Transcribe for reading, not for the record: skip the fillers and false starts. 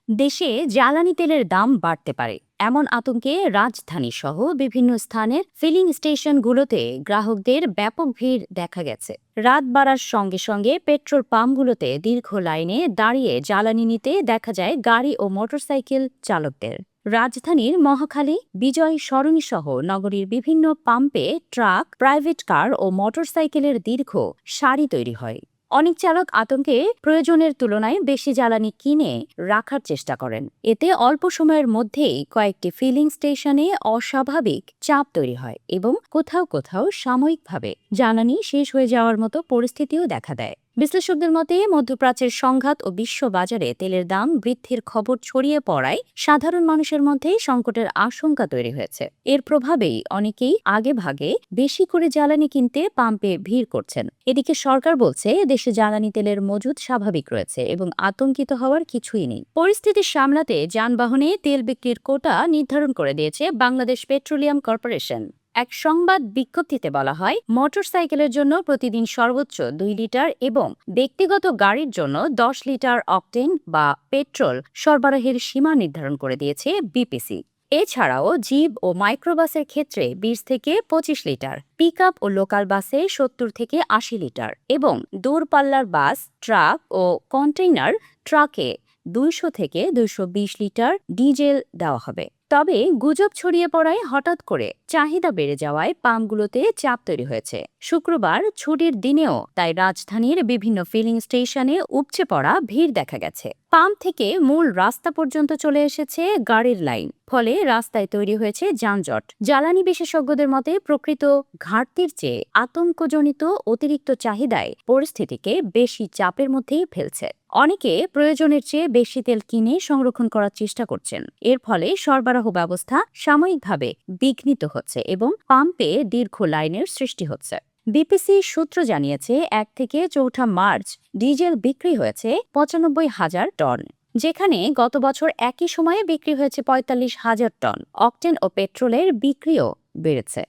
দেশে জ্বালানি তেলের দাম বাড়তে পারে এমন আতঙ্কে রাজধানী সহ বিভিন্ন স্থানের ফিলিং স্টেশনগুলোতে গ্রাহকদের ব্যাপক ভিড় দেখা গেছে। রাত বাড়ার সঙ্গে সঙ্গে পেট্রোল পাম্পগুলোতে দীর্ঘ লাইনে দাঁড়িয়ে জ্বালানি নিতে দেখা যায় গাড়ি ও মোটরসাইকেল চালকদের। রাজধানীর মহাখালী, বিজয় সরণি সহ নগরীর বিভিন্ন পাম্পে ট্রাক, প্রাইভেট কার ও মোটরসাইকেলের দীর্ঘ সারি তৈরি হয়। অনেক চালক আতঙ্কে প্রয়োজনের তুলনায় বেশি জ্বালানি কিনে রাখার চেষ্টা করেন। এতে অল্প সময়ের মধ্যেই কয়েকটি ফিলিং স্টেশনে অস্বাভাবিক চাপ তৈরি হয় এবং কোথাও কোথাও সাময়িকভাবে জ্বালানি শেষ হয়ে যাওয়ার মতো পরিস্থিতিও দেখা দেয়। বিশ্লেষকদের মতে মধ্যপ্রাচ্যের সংঘাত ও বিশ্ব বাজারে তেলের দাম বৃদ্ধির খবর ছড়িয়ে পড়ায় সাধারণ মানুষের মধ্যে সংকটের আশঙ্কা তৈরি হয়েছে। এর প্রভাবেই অনেকেই আগেভাগে বেশি করে জ্বালানি কিনতে পাম্পে ভিড় করছেন। এদিকে সরকার বলছে দেশে জ্বালানি তেলের মজুদ স্বাভাবিক রয়েছে এবং আতঙ্কিত হওয়ার কিছুই নেই। পরিস্থিতি সামলাতে যানবাহনে তেল বিক্রির কোটা নির্ধারণ করে দিয়েছে বাংলাদেশ পেট্রোলিয়াম কর্পোরেশন। এক সংবাদ বিজ্ঞপ্তিতে বলা হয়, মোটরসাইকেলের জন্য প্রতিদিন সর্বোচ্চ 2 লিটার এবং ব্যক্তিগত গাড়ির জন্য 10 লিটার অকটেন বা পেট্রোল সরবরাহের সীমা নির্ধারণ করে দিয়েছে বিপিসি। এছাড়াও জিপ ও মাইক্রোবাসের ক্ষেত্রে 20 থেকে 25 লিটার, পিকআপ ও লোকাল বাসে 70 থেকে 80 লিটার এবং দূরপাল্লার বাস, ট্রাক ও কন্টেইনার ট্রাকে 200 থেকে 220 লিটার ডিজেল দেওয়া হবে। তবে গুজব ছড়িয়ে পড়ায় হঠাৎ করে চাহিদা বেড়ে যাওয়ায় পাম্পগুলোতে চাপ তৈরি হয়েছে। শুক্রবার ছুটির দিনেও তাই রাজধানীর বিভিন্ন ফিলিং স্টেশনে উপচে পড়া ভিড় দেখা গেছে। পাম্প থেকে মূল রাস্তা পর্যন্ত চলে এসেছে গাড়ির লাইন, ফলে রাস্তায় তৈরি হয়েছে যানজট। জ্বালানি বিশেষজ্ঞদের মতে প্রকৃত ঘাটতির চেয়ে আতঙ্কজনিত অতিরিক্ত চাহিদায় পরিস্থিতিকে বেশি চাপের মধ্যেই ফেলছে। অনেকে প্রয়োজনের চেয়ে বেশি তেল কিনে সংরক্ষণ করার চেষ্টা করছেন। এর ফলে সরবরাহ ব্যবস্থা সাময়িকভাবে বিঘ্নিত হচ্ছে এবং পাম্পে দীর্ঘ লাইনের সৃষ্টি হচ্ছে। বিপিসি সূত্র জানিয়েছে 1 থেকে 4 মার্চ ডিজেল বিক্রি হয়েছে 95,000 টন, যেখানে গত বছর একই সময়ে বিক্রি হয়েছে 45,000 টন। অকটেন ও পেট্রোলের বিক্রিও বেড়েছে।